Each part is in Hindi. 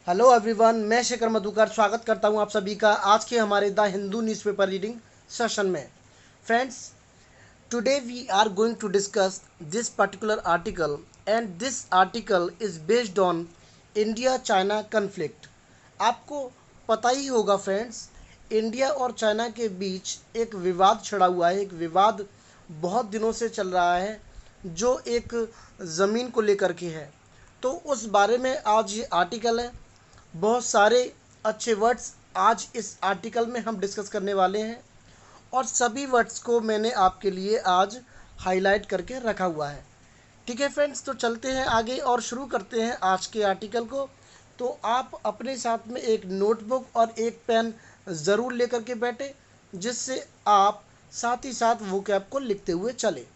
हेलो एवरीवन, मैं शेखर मधुकर स्वागत करता हूं आप सभी का आज के हमारे the Hindu newspaper reading session में। Friends, today we are going to discuss this particular article and this article is based on India China conflict. आपको पता ही होगा फ्रेंड्स, इंडिया और चाइना के बीच एक विवाद छिड़ा हुआ है। एक विवाद बहुत दिनों से चल रहा है जो एक ज़मीन को लेकर के है। तो उस बारे में आज ये आर्टिकल है। बहुत सारे अच्छे वर्ड्स आज इस आर्टिकल में हम डिस्कस करने वाले हैं और सभी वर्ड्स को मैंने आपके लिए आज हाईलाइट करके रखा हुआ है। ठीक है फ्रेंड्स, तो चलते हैं आगे और शुरू करते हैं आज के आर्टिकल को। तो आप अपने साथ में एक नोटबुक और एक पेन ज़रूर लेकर के बैठे, जिससे आप साथ ही साथ वोकैब को लिखते हुए चले।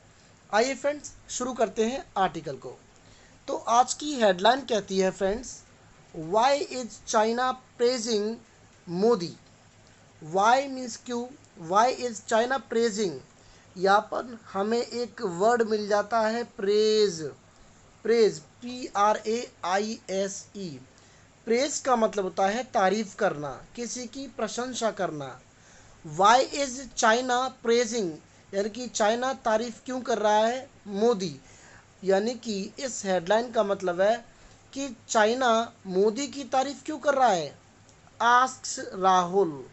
आइए फ्रेंड्स, शुरू करते हैं आर्टिकल को। तो आज की हेडलाइन कहती है friends, why is China praising Modi. Why means क्यों, वाई इज चाइना प्रेजिंग। यहाँ पर हमें एक वर्ड मिल जाता है प्रेज। Praise PRAISE। प्रेज का मतलब होता है तारीफ करना, किसी की प्रशंसा करना। वाई इज चाइना प्रेजिंग, यानी कि चाइना तारीफ क्यों कर रहा है मोदी। यानी कि इस हेडलाइन का मतलब है कि चाइना मोदी की तारीफ क्यों कर रहा है। आस्क्स राहुल।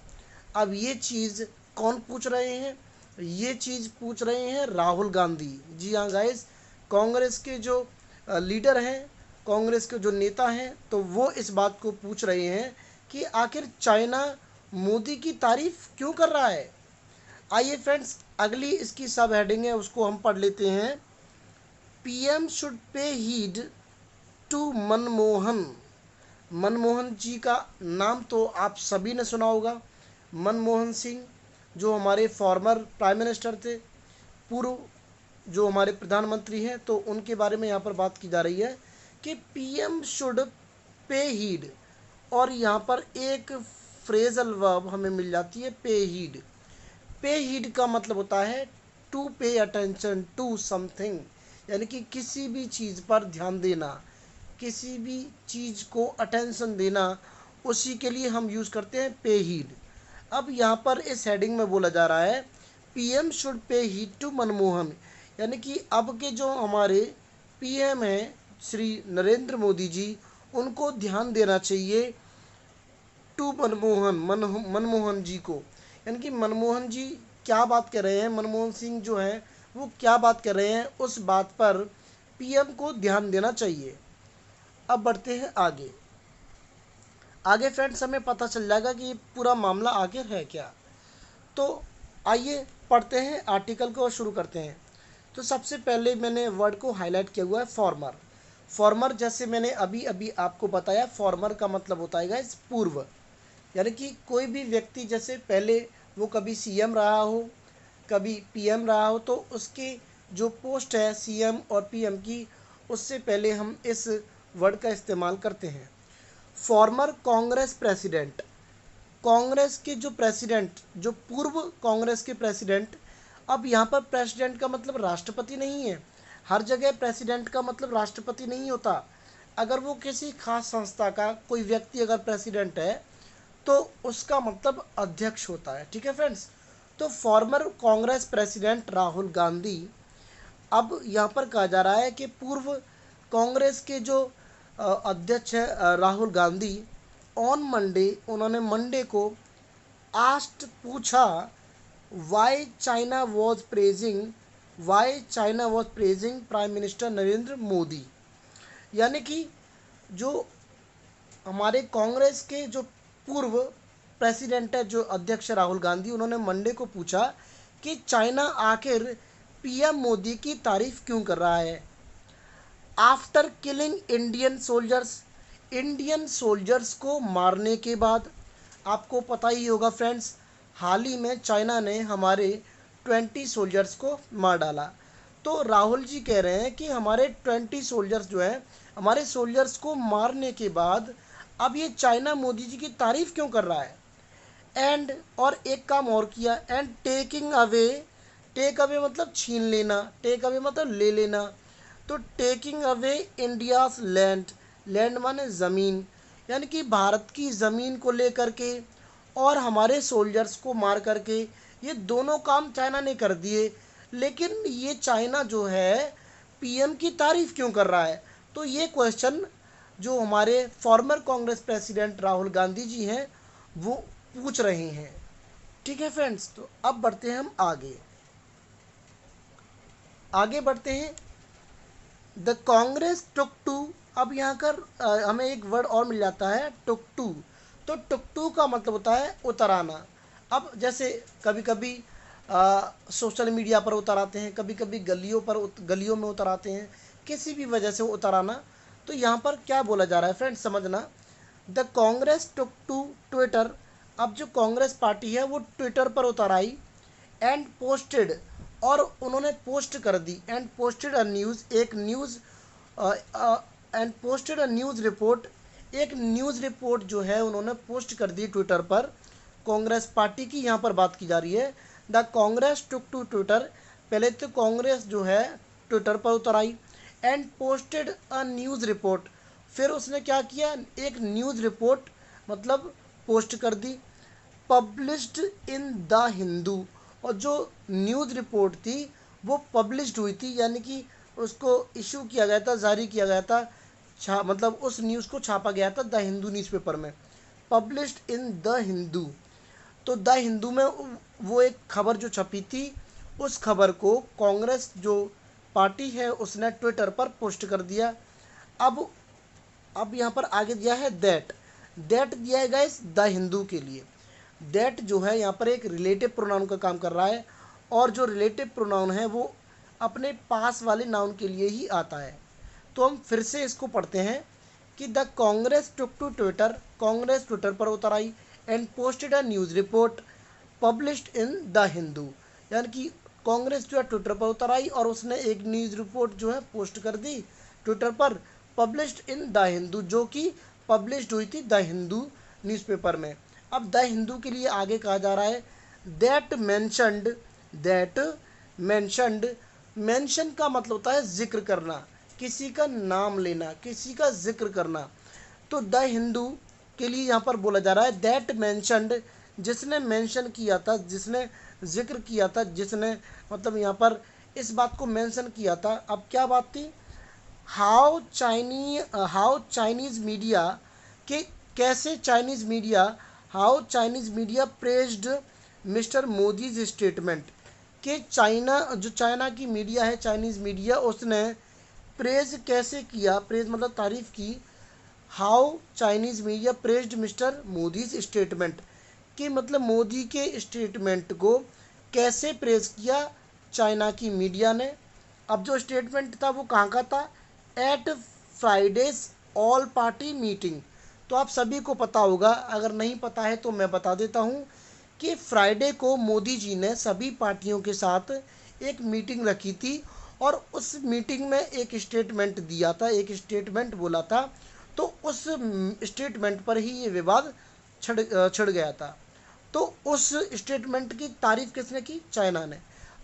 अब ये चीज़ कौन पूछ रहे हैं, ये चीज़ पूछ रहे हैं राहुल गांधी। जी हाँ गाइस, कांग्रेस के जो लीडर हैं, कांग्रेस के जो नेता हैं, तो वो इस बात को पूछ रहे हैं कि आखिर चाइना मोदी की तारीफ क्यों कर रहा है। आइए फ्रेंड्स, अगली इसकी सब हेडिंग है उसको हम पढ़ लेते हैं। PM should pay heed to Manmohan. Manmohan ji का नाम तो आप सभी ने सुना होगा। मनमोहन सिंह, जो हमारे फॉर्मर प्राइम मिनिस्टर थे, पूर्व जो हमारे प्रधानमंत्री हैं, तो उनके बारे में यहाँ पर बात की जा रही है कि PM शुड पे हीड। और यहाँ पर एक फ्रेजल वर्ब हमें मिल जाती है पे हीड। पे हीड का मतलब होता है to pay attention to something, यानी कि किसी भी चीज़ पर ध्यान देना, किसी भी चीज़ को अटेंशन देना, उसी के लिए हम यूज़ करते हैं पे हीड। अब यहाँ पर इस हेडिंग में बोला जा रहा है PM should pay heed to Manmohan, यानी कि अब के जो हमारे PM हैं श्री नरेंद्र मोदी जी, उनको ध्यान देना चाहिए टू मनमोहन जी को। यानी कि मनमोहन जी क्या बात कर रहे हैं, मनमोहन सिंह जो हैं वो क्या बात कर रहे हैं, उस बात पर PM को ध्यान देना चाहिए। अब बढ़ते हैं आगे। आगे फ्रेंड्स हमें पता चल जाएगा कि पूरा मामला आखिर है क्या। तो आइए पढ़ते हैं आर्टिकल को और शुरू करते हैं। तो सबसे पहले मैंने वर्ड को हाईलाइट किया हुआ है फॉर्मर। फॉर्मर, जैसे मैंने अभी अभी आपको बताया, फॉर्मर का मतलब होता है गाइस पूर्व। यानी कि कोई भी व्यक्ति जैसे पहले वो कभी CM रहा हो, कभी PM रहा हो, तो उसकी जो पोस्ट है CM और PM की, उससे पहले हम इस वर्ड का इस्तेमाल करते हैं। Farmer Congress president. कांग्रेस के जो प्रेसिडेंट, जो पूर्व कांग्रेस के प्रेसिडेंट। अब यहाँ पर प्रेसिडेंट का मतलब राष्ट्रपति नहीं है। हर जगह प्रेसिडेंट का मतलब राष्ट्रपति नहीं होता। अगर वो किसी खास संस्था का कोई व्यक्ति अगर प्रेसिडेंट है, तो उसका मतलब अध्यक्ष होता है। ठीक है फ्रेंड्स, तो फॉर्मर कांग्रेस प्रेसिडेंट राहुल गांधी। अब यहाँ पर कहा जा रहा है कि पूर्व कांग्रेस के जो अध्यक्ष है राहुल गांधी, ऑन मंडे, उन्होंने मंडे को आस्ट पूछा why China was praising, why China was praising prime minister Narendra Modi. यानी कि जो हमारे कांग्रेस के जो पूर्व प्रेसिडेंट है, जो अध्यक्ष राहुल गांधी, उन्होंने मंडे को पूछा कि चाइना आखिर PM मोदी की तारीफ क्यों कर रहा है। After killing Indian soldiers, Indian soldiers को मारने के बाद। आपको पता ही होगा फ्रेंड्स, हाल ही में चाइना ने हमारे 20 सोल्जर्स को मार डाला। तो राहुल जी कह रहे हैं कि हमारे 20 सोल्जर्स जो हैं, हमारे सोल्जर्स को मारने के बाद अब ये चाइना मोदी जी की तारीफ क्यों कर रहा है। एंड, और एक काम और किया, and taking away. Take away मतलब छीन लेना, टेक अवे मतलब ले लेना। तो taking away India's land, land माने ज़मीन, यानी कि भारत की ज़मीन को लेकर के और हमारे सोल्जर्स को मार करके ये दोनों काम चाइना ने कर दिए। लेकिन ये चाइना जो है पीएम की तारीफ क्यों कर रहा है? तो ये क्वेश्चन जो हमारे फॉर्मर कांग्रेस प्रेसिडेंट राहुल गांधी जी हैं वो पूछ रहे हैं। ठीक है फ्रेंड्स, तो अब बढ़ते हैं हम आगे। आगे बढ़ते हैं। The Congress took to. अब यहाँ कर हमें एक वर्ड और मिल जाता है, टुक टू। तो टुक टू का मतलब होता है उतर आना। अब जैसे कभी कभी सोशल मीडिया पर उतर आते हैं, कभी कभी गलियों में उतर आते हैं, किसी भी वजह से उतर आना। तो यहाँ पर क्या बोला जा रहा है फ्रेंड्स, समझना। The Congress took to Twitter. अब जो कांग्रेस पार्टी है वो ट्विटर पर उतर आई एंड पोस्टेड, और उन्होंने पोस्ट कर दी, एंड पोस्टेड अ न्यूज़, एक news, and posted a news report, एक न्यूज़ रिपोर्ट जो है उन्होंने पोस्ट कर दी ट्विटर पर। कांग्रेस पार्टी की यहाँ पर बात की जा रही है। The Congress took to Twitter. पहले तो कांग्रेस जो है ट्विटर पर उतर आई and posted a news report. फिर उसने क्या किया, एक न्यूज़ रिपोर्ट मतलब पोस्ट कर दी, पब्लिश्ड इन द हिंदू। और जो न्यूज़ रिपोर्ट थी वो पब्लिश्ड हुई थी, यानी कि उसको इशू किया गया था, जारी किया गया था, मतलब उस न्यूज़ को छापा गया था द हिंदू न्यूज़पेपर में, पब्लिश्ड इन द हिंदू। तो द हिंदू में वो एक खबर जो छपी थी, उस खबर को कांग्रेस जो पार्टी है उसने ट्विटर पर पोस्ट कर दिया। अब यहाँ पर आगे दिया है दैट। दैट दिया है गाइस द हिंदू के लिए। दैट जो है यहाँ पर एक रिलेटिव प्रोनाउन का काम कर रहा है, और जो रिलेटिव प्रोनाउन है वो अपने पास वाले नाउन के लिए ही आता है। तो हम फिर से इसको पढ़ते हैं कि the Congress took to Twitter. Congress Twitter पर उतर आई and posted a news report published in the Hindu. यानी कि कांग्रेस जो है ट्विटर पर उतर आई और उसने एक न्यूज़ रिपोर्ट जो है पोस्ट कर दी ट्विटर पर, पब्लिश्ड इन द हिंदू, जो कि पब्लिश्ड हुई थी द हिंदू न्यूज़पेपर में। अब द हिंदू के लिए आगे कहा जा रहा है that mentioned. That mentioned, mention का मतलब होता है जिक्र करना, किसी का नाम लेना, किसी का जिक्र करना। तो द हिंदू के लिए यहाँ पर बोला जा रहा है दैट मैंशनड, जिसने मेंशन किया था, जिसने जिक्र किया था, जिसने मतलब यहाँ पर इस बात को मेंशन किया था। अब क्या बात थी, हाउ चाइनीज़ मीडिया, के कैसे Chinese media, how Chinese media praised mister Modi's statement, कि चाइना, जो चाइना की मीडिया है, चाइनीज़ मीडिया, उसने प्रेज कैसे किया, प्रेज मतलब तारीफ़ की, how Chinese media praised mister Modi's statement, कि मतलब मोदी के स्टेटमेंट को कैसे प्रेज किया चाइना की मीडिया ने। अब जो स्टेटमेंट था वो कहाँ का था, at Friday's all party meeting. तो आप सभी को पता होगा, अगर नहीं पता है तो मैं बता देता हूँ कि फ्राइडे को मोदी जी ने सभी पार्टियों के साथ एक मीटिंग रखी थी और उस मीटिंग में एक स्टेटमेंट दिया था, एक स्टेटमेंट बोला था। तो उस स्टेटमेंट पर ही ये विवाद छिड़ गया था। तो उस स्टेटमेंट की तारीफ किसने की, चाइना ने।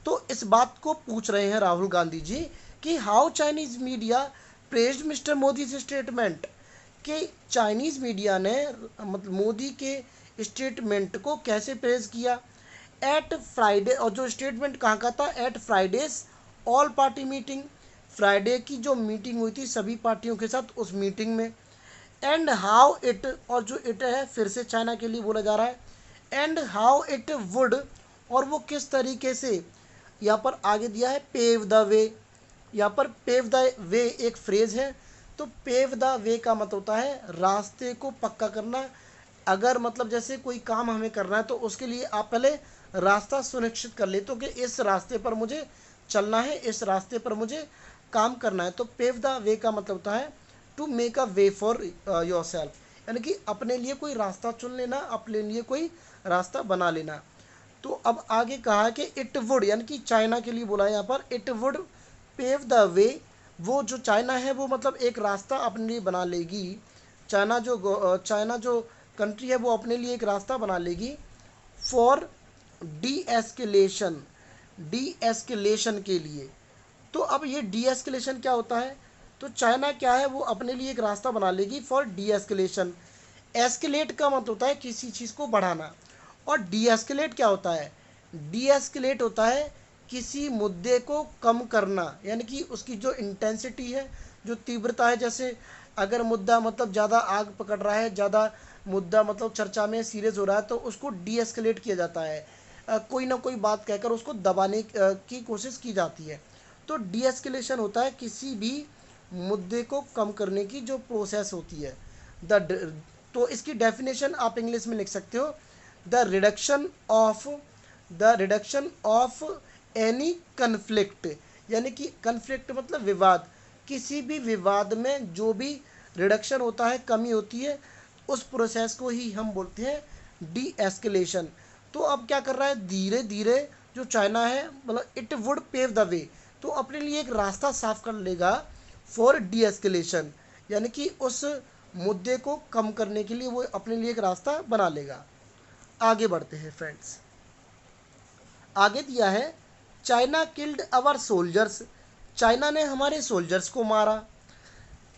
तो इस बात को पूछ रहे हैं राहुल गांधी जी कि how Chinese media praised mister Modi statement, कि चाइनीज़ मीडिया ने मतलब मोदी के स्टेटमेंट को कैसे प्रेज किया। एट फ्राइडे, और जो स्टेटमेंट कहाँ का था, at Friday's all party meeting, Friday की जो मीटिंग हुई थी सभी पार्टियों के साथ, उस मीटिंग में। एंड हाउ इट, और जो इट है फिर से चाइना के लिए बोला जा रहा है, एंड हाउ इट वुड, और वो किस तरीके से, यहाँ पर आगे दिया है पेव द वे। यहाँ पर पेव द वे एक फ्रेज है। तो पेव द वे का मतलब होता है रास्ते को पक्का करना। अगर मतलब जैसे कोई काम हमें करना है तो उसके लिए आप पहले रास्ता सुनिश्चित कर लेते हो कि इस रास्ते पर मुझे चलना है, इस रास्ते पर मुझे काम करना है। तो पेव द वे का मतलब होता है to make a way for yourself, यानी कि अपने लिए कोई रास्ता चुन लेना, अपने लिए कोई रास्ता बना लेना। तो अब आगे कहा कि इट वुड, यानी कि चाइना के लिए बोला है यहाँ पर, it would pave the way, वो जो चाइना है वो मतलब एक रास्ता अपने लिए बना लेगी। चाइना जो कंट्री है वो अपने लिए एक रास्ता बना लेगी for D escalation, D escalation के लिए। तो अब ये डी एस्केलेशन क्या होता है, तो चाइना क्या है वो अपने लिए एक रास्ता बना लेगी फॉर डी एस्केलेशन, एस्केलेट का मतलब होता है किसी चीज़ को बढ़ाना, और डी एस्केलेट क्या होता है? डी एस्केलेट होता है किसी मुद्दे को कम करना, यानी कि उसकी जो इंटेंसिटी है, जो तीव्रता है, जैसे अगर मुद्दा मतलब ज़्यादा आग पकड़ रहा है, ज़्यादा मुद्दा मतलब चर्चा में सीरियस हो रहा है, तो उसको डी एस्केलेट किया जाता है। कोई ना कोई बात कहकर उसको दबाने की कोशिश की जाती है। तो डी एस्केलेशन होता है किसी भी मुद्दे को कम करने की जो प्रोसेस होती है। द तो इसकी डेफिनेशन आप इंग्लिश में लिख सकते हो, the reduction of any conflict, यानी कि कन्फ्लिक्ट मतलब विवाद, किसी भी विवाद में जो भी रिडक्शन होता है, कमी होती है, उस प्रोसेस को ही हम बोलते हैं डी एस्केलेशन। तो अब क्या कर रहा है, धीरे धीरे जो चाइना है, मतलब it would pave the way, तो अपने लिए एक रास्ता साफ कर लेगा फॉर डी एस्केलेशन, यानी कि उस मुद्दे को कम करने के लिए वो अपने लिए एक रास्ता बना लेगा। आगे बढ़ते हैं फ्रेंड्स। आगे दिया है, China killed our soldiers, China ने हमारे सोल्जर्स को मारा।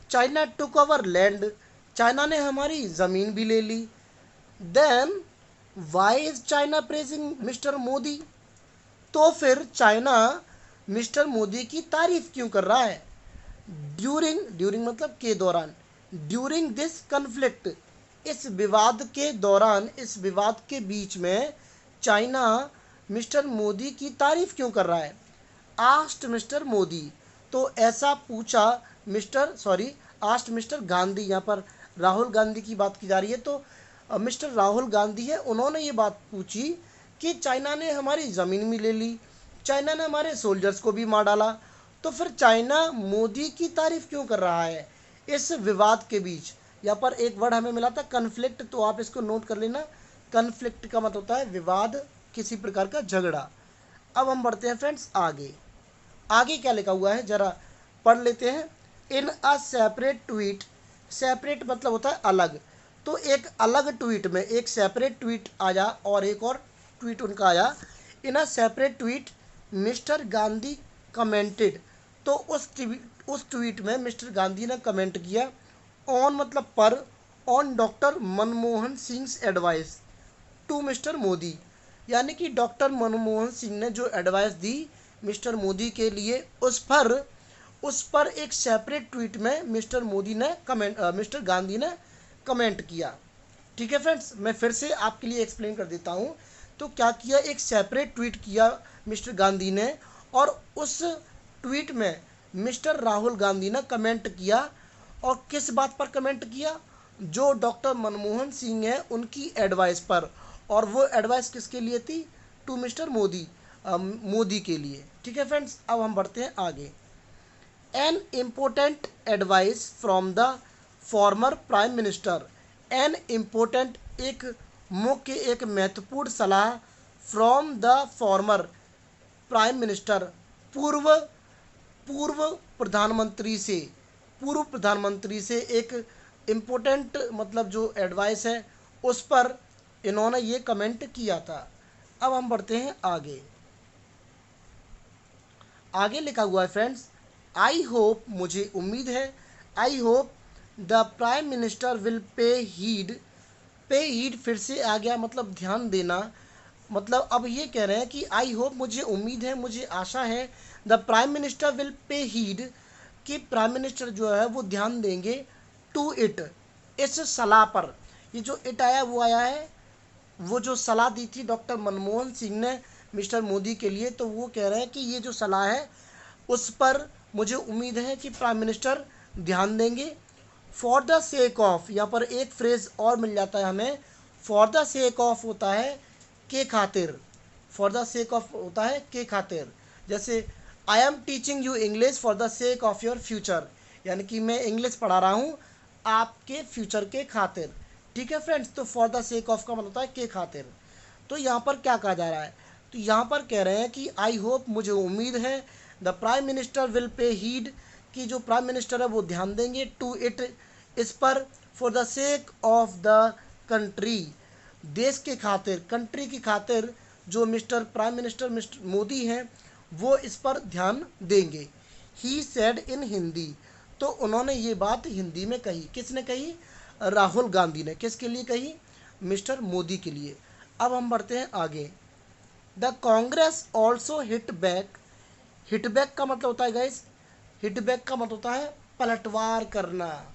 China took our land, China ने हमारी ज़मीन भी ले ली। Then why is China praising Mister Modi, तो फिर चाइना मिस्टर मोदी की तारीफ क्यों कर रहा है? ड्यूरिंग मतलब के दौरान, ड्यूरिंग दिस कन्फ्लिक्ट, इस विवाद के दौरान, इस विवाद के बीच में चाइना मिस्टर मोदी की तारीफ क्यों कर रहा है? आस्ट मिस्टर मोदी, तो ऐसा पूछा आस्ट मिस्टर गांधी, यहाँ पर राहुल गांधी की बात की जा रही है, तो मिस्टर राहुल गांधी है, उन्होंने ये बात पूछी कि चाइना ने हमारी ज़मीन भी ले ली, चाइना ने हमारे सोल्जर्स को भी मार डाला, तो फिर चाइना मोदी की तारीफ क्यों कर रहा है इस विवाद के बीच? यहाँ पर एक वर्ड हमें मिला था कन्फ्लिक्ट, तो आप इसको नोट कर लेना। कन्फ्लिक्ट का मतलब होता है विवाद, किसी प्रकार का झगड़ा। अब हम बढ़ते हैं फ्रेंड्स आगे। आगे क्या लिखा हुआ है जरा पढ़ लेते हैं। इन अ सेपरेट ट्वीट, सेपरेट मतलब होता है अलग, तो एक अलग ट्वीट में, एक सेपरेट ट्वीट आया और एक और ट्वीट उनका आया। In a separate tweet Mister Gandhi commented, तो उस ट्वीट में मिस्टर गांधी ने कमेंट किया ऑन मतलब पर, on doctor Manmohan Singh advice to mister Modi, यानी कि डॉक्टर मनमोहन सिंह ने जो एडवाइस दी मिस्टर मोदी के लिए, उस पर एक सेपरेट ट्वीट में मिस्टर गांधी ने कमेंट किया। ठीक है फ्रेंड्स, मैं फिर से आपके लिए एक्सप्लेन कर देता हूँ। तो क्या किया, एक सेपरेट ट्वीट किया मिस्टर गांधी ने, और उस ट्वीट में मिस्टर राहुल गांधी ने कमेंट किया, और किस बात पर कमेंट किया? जो डॉक्टर मनमोहन सिंह है उनकी एडवाइस पर, और वो एडवाइस किसके लिए थी? टू मिस्टर मोदी के लिए। ठीक है फ्रेंड्स, अब हम बढ़ते हैं आगे। An important advice from the former prime minister, an important एक मुख्य, एक महत्वपूर्ण सलाह, from the former prime minister, पूर्व पूर्व प्रधानमंत्री से एक इम्पोर्टेंट मतलब जो एडवाइस है उस पर इन्होंने ये कमेंट किया था। अब हम बढ़ते हैं आगे। आगे लिखा हुआ है फ्रेंड्स, आई होप, मुझे उम्मीद है, I hope the prime minister will pay heed फिर से आ गया मतलब ध्यान देना, मतलब अब ये कह रहे हैं कि आई होप, मुझे उम्मीद है, मुझे आशा है, the prime minister will pay heed, कि प्राइम मिनिस्टर जो है वो ध्यान देंगे, टू इट, इस सलाह पर। ये जो इट आया वो आया है, वो जो सलाह दी थी डॉक्टर मनमोहन सिंह ने मिस्टर मोदी के लिए, तो वो कह रहे हैं कि ये जो सलाह है उस पर मुझे उम्मीद है कि प्राइम मिनिस्टर ध्यान देंगे। फॉर द सेक ऑफ, यहाँ पर एक फ्रेज और मिल जाता है हमें, फॉर द सेक ऑफ होता है के खातिर, फॉर द सेक ऑफ होता है के खातिर, जैसे I am teaching you English for the sake of your future, यानी कि मैं इंग्लिश पढ़ा रहा हूँ आपके फ्यूचर के खातिर। ठीक है फ्रेंड्स, तो फॉर द सेक ऑफ का मतलब होता है के खातिर। तो यहाँ पर क्या कहा जा रहा है, तो यहाँ पर कह रहे हैं कि आई होप, मुझे उम्मीद है, the prime minister will pay heed, कि जो प्राइम मिनिस्टर है वो ध्यान देंगे, टू इट, इस पर, for the sake of the country, देश के खातिर, कंट्री की खातिर, जो प्राइम मिनिस्टर मिस्टर मोदी हैं वो इस पर ध्यान देंगे। ही सेड इन हिंदी, तो उन्होंने ये बात हिंदी में कही, किसने कही? राहुल गांधी ने किसके लिए कही? मिस्टर मोदी के लिए। अब हम बढ़ते हैं आगे। The Congress also hit back. Hit back का मतलब होता है गाइस, हिट बैक का मतलब होता है पलटवार करना,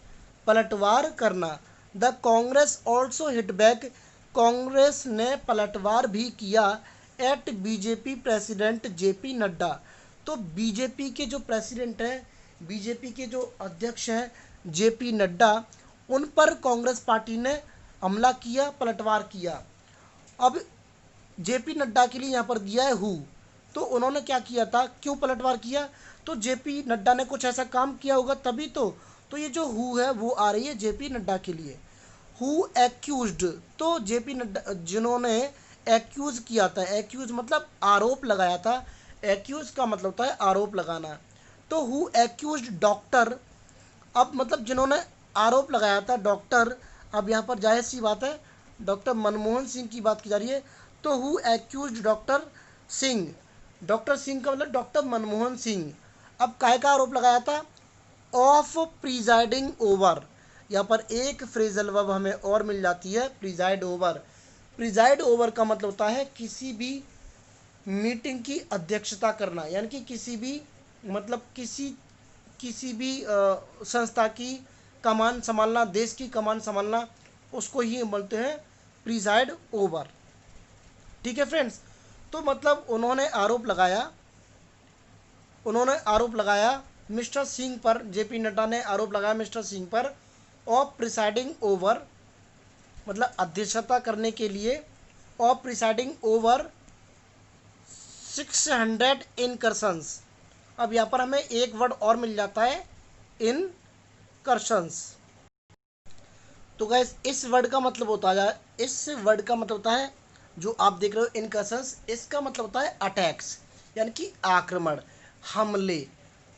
पलटवार करना। The Congress also hit back, Congress ने पलटवार भी किया at BJP president JP Nadda. तो बीजेपी के जो प्रेसिडेंट हैं, बीजेपी के जो अध्यक्ष हैं जेपी नड्डा, उन पर कांग्रेस पार्टी ने हमला किया, पलटवार किया। अब जेपी नड्डा के लिए यहाँ पर दिया है हु, तो उन्होंने क्या किया था, क्यों पलटवार किया? तो जेपी नड्डा ने कुछ ऐसा काम किया होगा तभी तो ये जो हु है वो आ रही है जेपी नड्डा के लिए। हु एक्यूज्ड, तो जेपी नड्डा जिन्होंने एक्यूज किया था, एक्यूज मतलब आरोप लगाया था, एक्यूज का मतलब होता है आरोप लगाना। तो हु एक्यूज्ड डॉक्टर, अब मतलब जिन्होंने आरोप लगाया था डॉक्टर, अब यहाँ पर जाहिर सी बात है डॉक्टर मनमोहन सिंह की बात की जा रही है। तो who accused doctor Singh, doctor Singh का मतलब डॉक्टर मनमोहन सिंह। अब काहे का आरोप लगाया था? ऑफ प्रिजाइडिंग ओवर, यहाँ पर एक फ्रेजल वर्ब हमें और मिल जाती है, प्रिजाइड ओवर। प्रिजाइड ओवर का मतलब होता है किसी भी मीटिंग की अध्यक्षता करना, यानी कि किसी भी मतलब किसी भी संस्था की कमान संभालना, देश की कमान संभालना, उसको ही बोलते हैं प्रिजाइड ओवर। ठीक है फ्रेंड्स, तो मतलब उन्होंने आरोप लगाया मिस्टर सिंह पर, जेपी नड्डा ने आरोप लगाया मिस्टर सिंह पर ऑफ प्रिसाइडिंग ओवर, मतलब अध्यक्षता करने के लिए, ऑफ प्रिसाइडिंग ओवर 600 इनकर्शंस। अब यहाँ पर हमें एक वर्ड और मिल जाता है, इनकर्शंस। तो गैस इस वर्ड का मतलब होता है, इस वर्ड का मतलब होता है जो आप देख रहे हो इनकर्शंस, इसका मतलब होता है अटैक्स, यानी कि आक्रमण, हमले।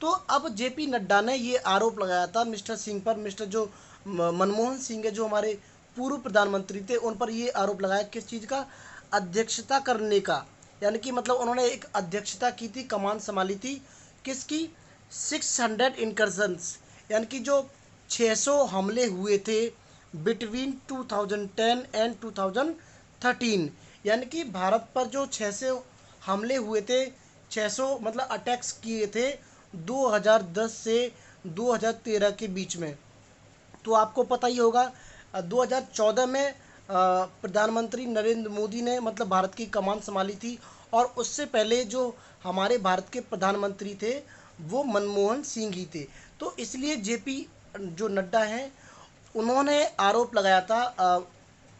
तो अब जेपी नड्डा ने ये आरोप लगाया था मिस्टर सिंह पर, मिस्टर जो मनमोहन सिंह है जो हमारे पूर्व प्रधानमंत्री थे, उन पर ये आरोप लगाया किस चीज़ का? अध्यक्षता करने का, यानी कि मतलब उन्होंने एक अध्यक्षता की थी, कमान संभाली थी किसकी? 600 इनकर्शंस, यानी कि जो 600 हमले हुए थे बिटवीन 2010 एंड 2013, यानी कि भारत पर जो 600 हमले हुए थे, 600 मतलब अटैक्स किए थे 2010 से 2013 के बीच में। तो आपको पता ही होगा 2014 में प्रधानमंत्री नरेंद्र मोदी ने मतलब भारत की कमान संभाली थी, और उससे पहले जो हमारे भारत के प्रधानमंत्री थे वो मनमोहन सिंह ही थे। तो इसलिए जेपी जो नड्डा हैं उन्होंने आरोप लगाया था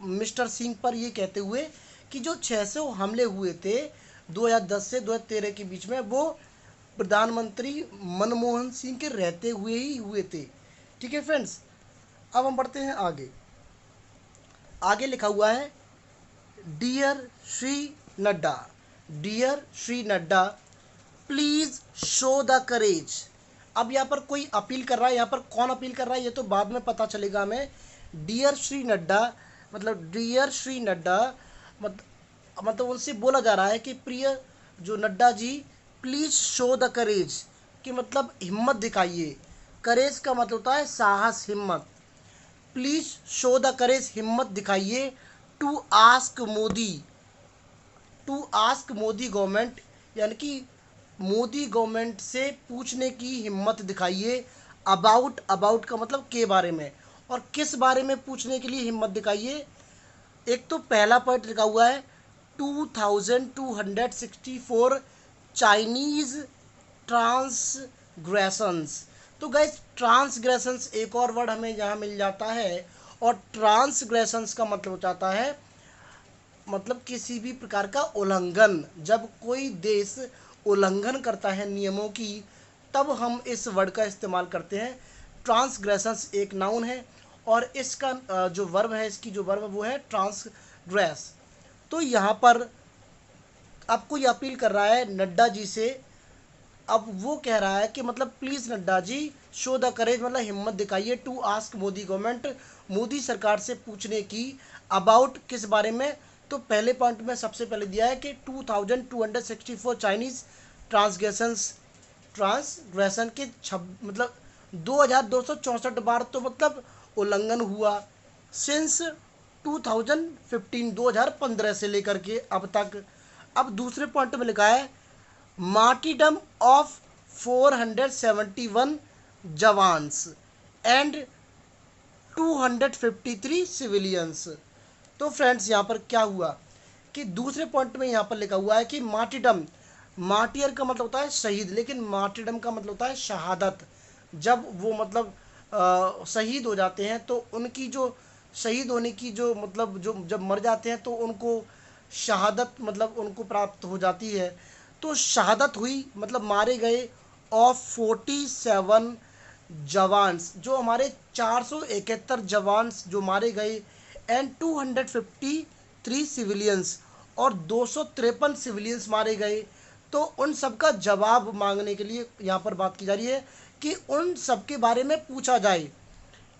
मिस्टर सिंह पर, ये कहते हुए कि जो 600 हमले हुए थे 2010 से 2013 के बीच में, वो प्रधानमंत्री मनमोहन सिंह के रहते हुए ही हुए थे। ठीक है फ्रेंड्स, अब हम बढ़ते हैं आगे। आगे लिखा हुआ है dear Shri Nadda, dear Shri Nadda please show the courage. अब यहाँ पर कोई अपील कर रहा है, यहाँ पर कौन अपील कर रहा है ये तो बाद में पता चलेगा हमें। डियर श्री नड्डा मतलब डियर श्री नड्डा मतलब उनसे बोला जा रहा है कि प्रिय जो Nadda ji, please show the करेज, कि मतलब हिम्मत दिखाइए। करेज का मतलब होता है साहस, हिम्मत। प्लीज शो द करेज, हिम्मत दिखाइए। To ask Modi, to ask Modi government, यानी कि मोदी गवर्नमेंट से पूछने की हिम्मत दिखाइए। अबाउट, अबाउट का मतलब के बारे में, और किस बारे में पूछने के लिए हिम्मत दिखाइए? एक तो पहला पॉइंट लिखा हुआ है 2264 चाइनीज ट्रांसग्रेशंस। तो गाइस ट्रांसग्रेशंस एक और वर्ड हमें यहाँ मिल जाता है, और ट्रांसग्रेशंस का मतलब हो जाता है मतलब किसी भी प्रकार का उल्लंघन। जब कोई देश उल्लंघन करता है नियमों की, तब हम इस वर्ड का इस्तेमाल करते हैं। ट्रांसग्रेशंस एक नाउन है, और इसका जो वर्ब है, इसकी जो वर्ब है वो है ट्रांसग्रेस। तो यहाँ पर आपको ये अपील कर रहा है नड्डा जी से, अब वो कह रहा है कि मतलब please Nadda ji show the courage, मतलब हिम्मत दिखाइए। To ask Modi government, Modi सरकार से पूछने की। अबाउट किस बारे में? तो पहले पॉइंट में सबसे पहले दिया है कि 2264 चाइनीज ट्रांसग्रेशन के मतलब 2264 बार तो मतलब उल्लंघन हुआ, सिंस 2015, 2015 से लेकर के अब तक। अब दूसरे पॉइंट में लिखा है मार्टिडम ऑफ 471 जवान्स एंड 253 सिविलियंस। तो फ्रेंड्स यहाँ पर क्या हुआ कि दूसरे पॉइंट में यहाँ पर लिखा हुआ है कि मार्टिडम, मार्टियर का मतलब होता है शहीद, लेकिन मार्टिडम का मतलब होता है शहादत। जब वो मतलब शहीद हो जाते हैं तो उनकी जो शहीद होने की जो मतलब जो जब मर जाते हैं तो उनको शहादत मतलब उनको प्राप्त हो जाती है। तो शहादत हुई मतलब मारे गए ऑफ 47 जवान्स, जो हमारे 471 जवान्स जो मारे गए, एंड 253 सिविलियंस, और 253 सिविलियंस मारे गए। तो उन सब का जवाब मांगने के लिए यहाँ पर बात की जा रही है कि उन सब के बारे में पूछा जाए।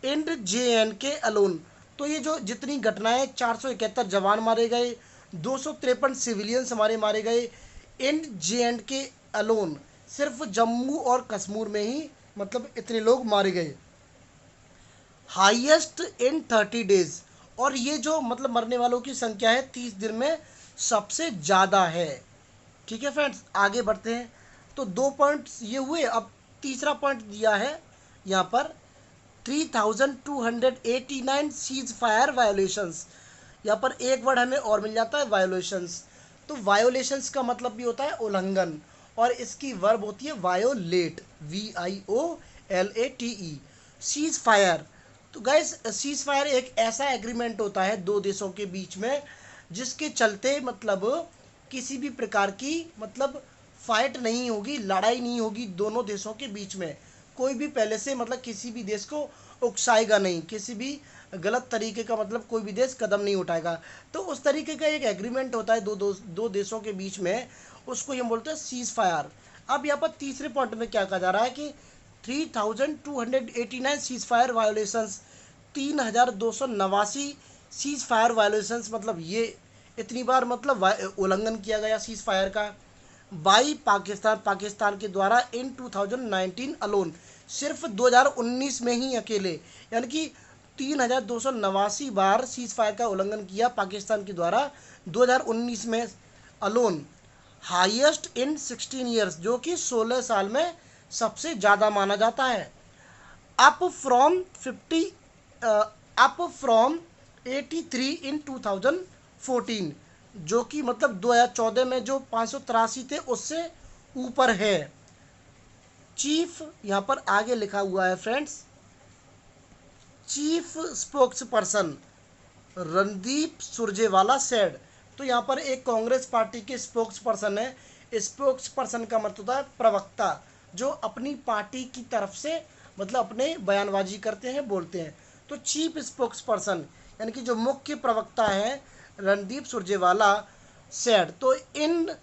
इंड JNK अलोन, तो ये जो जितनी घटनाएं 471 जवान मारे गए, 253 सिविलियंस हमारे मारे गए, इंड JNK अलोन, सिर्फ जम्मू और कश्मीर में ही मतलब इतने लोग मारे गए, हाईएस्ट इन 30 डेज। और ये जो मतलब मरने वालों की संख्या है 30 दिन में सबसे ज़्यादा है। ठीक है फ्रेंड्स, आगे बढ़ते हैं। तो दो पॉइंट्स ये हुए, अब तीसरा पॉइंट दिया है यहाँ पर 3289 सीज फायर वायोलेशंस। यहाँ पर एक वर्ड हमें और मिल जाता है वायोलेशंस। तो वायोलेशंस का मतलब भी होता है उल्लंघन, और इसकी वर्ब होती है वायोलेट, VIOLATE। सीज फायर, तो गैस सीज फायर एक ऐसा एग्रीमेंट होता है दो देशों के बीच में जिसके चलते मतलब किसी भी प्रकार की मतलब फाइट नहीं होगी, लड़ाई नहीं होगी दोनों देशों के बीच में। कोई भी पहले से मतलब किसी भी देश को उकसाएगा नहीं, किसी भी गलत तरीके का मतलब कोई भी देश कदम नहीं उठाएगा। तो उस तरीके का एक एग्रीमेंट होता है दो देशों के बीच में, उसको हम बोलते हैं सीज फायर। अब यहाँ पर तीसरे पॉइंट में क्या कहा जा रहा है कि 3289 cease fire violations, 3289 cease fire violations, मतलब ये इतनी बार मतलब उल्लंघन किया गया सीज फायर का बाई पाकिस्तान, पाकिस्तान के द्वारा इन 2019 अलोन, सिर्फ 2019 में ही अकेले, यानी कि 3289 बार सीज फायर का उल्लंघन किया पाकिस्तान के द्वारा 2019 में अलोन, हाईएस्ट इन 16 ईयर्स, जो कि 16 साल में सबसे ज़्यादा माना जाता है। अप फ्रॉम 50, अप फ्रॉम 83 इन 2014, जो कि मतलब 2014 में जो 583 थे उससे ऊपर है। चीफ यहाँ पर आगे लिखा हुआ है friends, chief spokes person Randeep Surjewala said. तो यहाँ पर एक कांग्रेस पार्टी के स्पोक्स पर्सन है। स्पोक्स पर्सन का मतलब होता है प्रवक्ता, जो अपनी पार्टी की तरफ से मतलब अपने बयानबाजी करते हैं, बोलते हैं। तो चीफ स्पोक्स पर्सन यानी कि जो मुख्य प्रवक्ता है रणदीप सुरजेवाला सेड। तो इन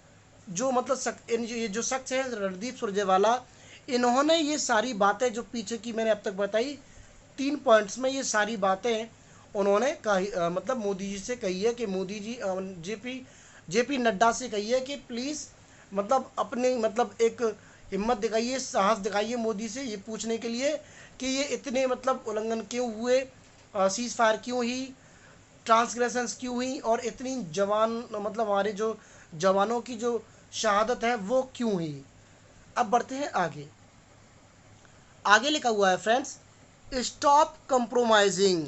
जो मतलब ये जो शख्स है रणदीप सुरजेवाला, इन्होंने ये सारी बातें जो पीछे की मैंने अब तक बताई 3 पॉइंट्स में, ये सारी बातें उन्होंने कही मतलब मोदी जी से कही है कि मोदी जी जेपी नड्डा से कही है कि प्लीज़ मतलब अपने मतलब एक हिम्मत दिखाइए, साहस दिखाइए मोदी से ये पूछने के लिए कि ये इतने मतलब उल्लंघन क्यों हुए, सीज फायर क्यों हुई, ट्रांसग्रेशंस क्यों हुई, और इतनी जवान मतलब हमारे जो जवानों की जो शहादत है वो क्यों हुई। अब बढ़ते हैं आगे। आगे लिखा हुआ है फ्रेंड्स स्टॉप कंप्रोमाइजिंग।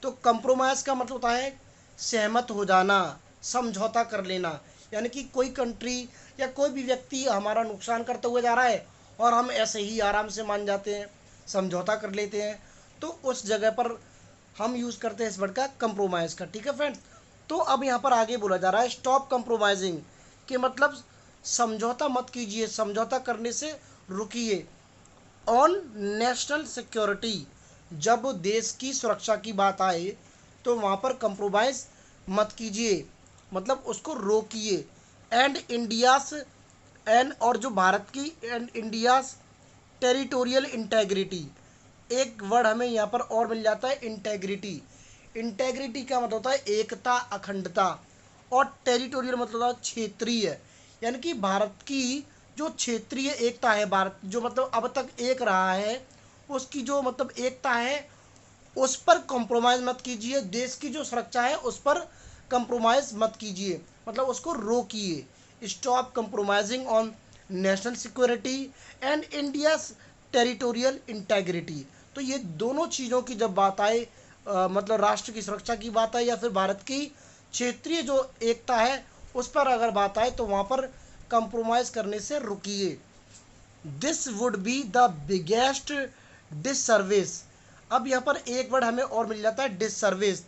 तो कंप्रोमाइज़ का मतलब होता है सहमत हो जाना, समझौता कर लेना, यानी कि कोई कंट्री या कोई भी व्यक्ति हमारा नुकसान करते हुए जा रहा है और हम ऐसे ही आराम से मान जाते हैं, समझौता कर लेते हैं, तो उस जगह पर हम यूज़ करते हैं इस वर्ड का कंप्रोमाइज़ का। ठीक है फ्रेंड्स, तो अब यहाँ पर आगे बोला जा रहा है स्टॉप कंप्रोमाइजिंग कि मतलब समझौता मत कीजिए, समझौता करने से रुकिए। ऑन नेशनल सिक्योरिटी, जब देश की सुरक्षा की बात आए तो वहाँ पर कंप्रोमाइज़ मत कीजिए, मतलब उसको रोकिए। एंड इंडियास, एंड और जो भारत की एंड इंडियाज टेरिटोरियल इंटेग्रिटी, एक वर्ड हमें यहाँ पर और मिल जाता है इंटेग्रिटी। इंटेग्रिटी का मतलब होता है एकता, अखंडता, और टेरिटोरियल मतलब होता है क्षेत्रीय, यानी कि भारत की जो क्षेत्रीय एकता है, भारत जो मतलब अब तक एक रहा है उसकी जो मतलब एकता है उस पर कॉम्प्रोमाइज़ मत कीजिए, देश की जो सुरक्षा है उस पर कंप्रोमाइज़ मत कीजिए, मतलब उसको रोकिए। Stop compromising on national security and India's territorial integrity. तो ये दोनों चीज़ों की जब बात आए, मतलब राष्ट्र की सुरक्षा की बात आए या फिर भारत की क्षेत्रीय जो एकता है उस पर अगर बात आए तो वहाँ पर कंप्रोमाइज़ करने से रुकिए। This would be the biggest disservice. अब यहाँ पर एक वर्ड हमें और मिल जाता है, डिससर्विस।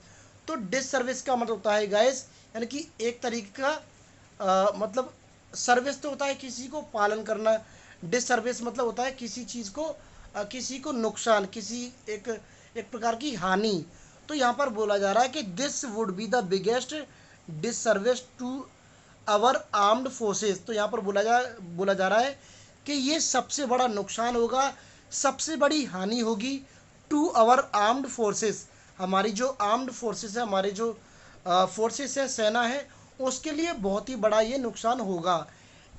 तो डिससर्विस का मतलब होता है गाइस, यानी कि एक तरीके का मतलब सर्विस तो होता है किसी को पालन करना, डिससर्विस मतलब होता है किसी चीज़ को किसी को नुकसान, किसी एक एक प्रकार की हानि। तो यहाँ पर बोला जा रहा है कि this would be the biggest disservice to our armed forces. तो यहाँ पर बोला जा रहा है कि ये सबसे बड़ा नुकसान होगा, सबसे बड़ी हानि होगी टू आवर आर्म्ड फोर्सेस, हमारी जो आर्म्ड फोर्सेस है, हमारे जो फोर्सेस है, सेना है, उसके लिए बहुत ही बड़ा ये नुकसान होगा।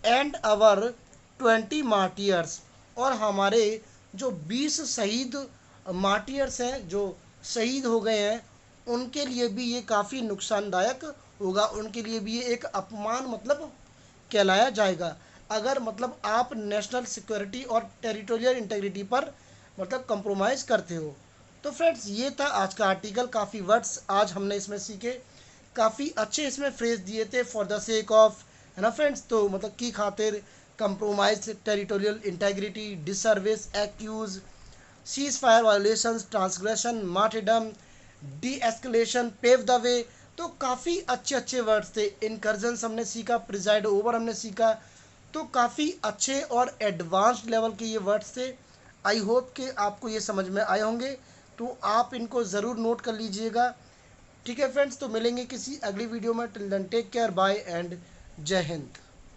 एंड आवर 20 मार्टियर्स, और हमारे जो 20 शहीद मार्टियर्स हैं, जो शहीद हो गए हैं, उनके लिए भी ये काफ़ी नुकसानदायक होगा, उनके लिए भी ये एक अपमान मतलब कहलाया जाएगा अगर मतलब आप नेशनल सिक्योरिटी और टेरिटोरियल इंटेग्रिटी पर मतलब कंप्रोमाइज़ करते हो। तो फ्रेंड्स ये था आज का आर्टिकल, काफ़ी वर्ड्स आज हमने इसमें सीखे, काफ़ी अच्छे इसमें फ्रेज दिए थे फॉर द सेक ऑफ, है ना फ्रेंड्स, तो मतलब की खातिर compromise territorial integrity, disservice, accuse, ceasefire violations, transgression, martyrdom, de escalation, pave the way. तो काफ़ी अच्छे अच्छे वर्ड्स थे। इनकर्जन्स हमने सीखा, प्रिजाइड ओवर हमने सीखा, तो काफ़ी अच्छे और एडवांस्ड लेवल के ये वर्ड्स थे। आई होप कि आपको ये समझ में आए होंगे, तो आप इनको ज़रूर नोट कर लीजिएगा। ठीक है फ्रेंड्स, तो मिलेंगे किसी अगली वीडियो में। Till then take care, bye and Jai Hind.